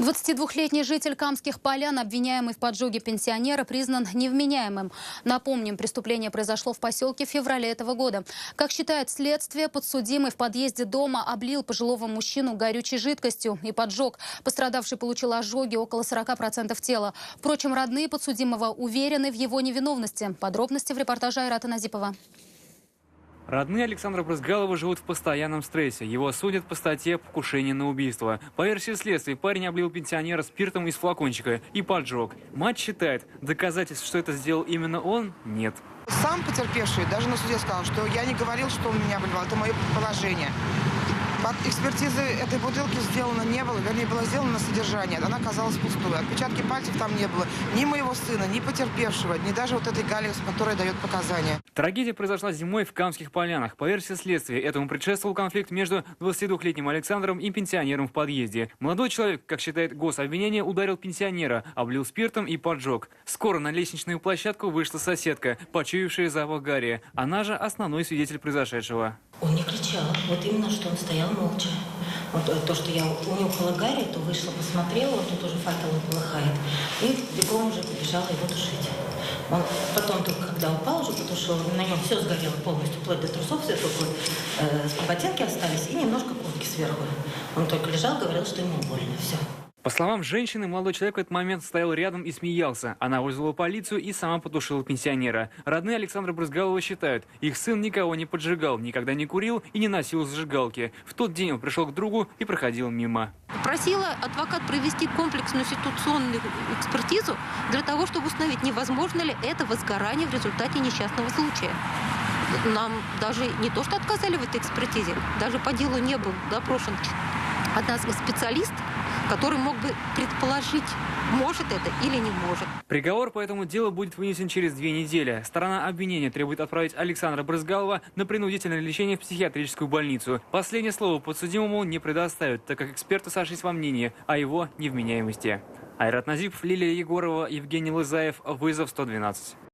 22-летний житель Камских Полян, обвиняемый в поджоге пенсионера, признан невменяемым. Напомним, преступление произошло в поселке в феврале этого года. Как считает следствие, подсудимый в подъезде дома облил пожилого мужчину горючей жидкостью и поджег. Пострадавший получил ожоги около 40% тела. Впрочем, родные подсудимого уверены в его невиновности. Подробности в репортаже Айрата Назипова. Родные Александра Брызгалова живут в постоянном стрессе. Его судят по статье «Покушение на убийство». По версии следствия, парень облил пенсионера спиртом из флакончика и поджег. Мать считает, доказательств, что это сделал именно он, нет. Сам потерпевший даже на суде сказал, что я не говорил, что он меня обливал. Это мое предположение. Экспертизы этой бутылки сделано не было, вернее, было сделано на содержание. Она оказалась пустой. Отпечатки пальцев там не было. Ни моего сына, ни потерпевшего, ни даже вот этой Гали, которая дает показания. Трагедия произошла зимой в Камских Полянах. По версии следствия, этому предшествовал конфликт между 22-летним Александром и пенсионером в подъезде. Молодой человек, как считает гособвинение, ударил пенсионера, облил спиртом и поджег. Скоро на лестничную площадку вышла соседка, почуявшая запах гари. Она же основной свидетель произошедшего. Он не кричал, вот именно, что он стоял молча. Вот то, что я унюхала гарри, то вышла, посмотрела, вот тут уже факел полыхает. И бегом уже побежала его тушить. Он потом только, когда упал, уже потушил, на нем все сгорело полностью, вплоть до трусов, все только ботинки остались и немножко куртки сверху. Он только лежал, говорил, что ему больно, все. По словам женщины, молодой человек в этот момент стоял рядом и смеялся. Она вызвала полицию и сама потушила пенсионера. Родные Александра Брызгалова считают, их сын никого не поджигал, никогда не курил и не носил зажигалки. В тот день он пришел к другу и проходил мимо. Просила адвокат провести комплексную ситуационную экспертизу для того, чтобы установить, невозможно ли это возгорание в результате несчастного случая. Нам даже не то, что отказали в этой экспертизе, даже по делу не был допрошен от нас специалист, который мог бы предположить, может это или не может. Приговор по этому делу будет вынесен через 2 недели. Сторона обвинения требует отправить Александра Брызгалова на принудительное лечение в психиатрическую больницу. Последнее слово подсудимому не предоставят, так как эксперты сошлись во мнении о его невменяемости. Айрат Назипов, Лилия Егорова, Евгений Лызаев. Вызов 112.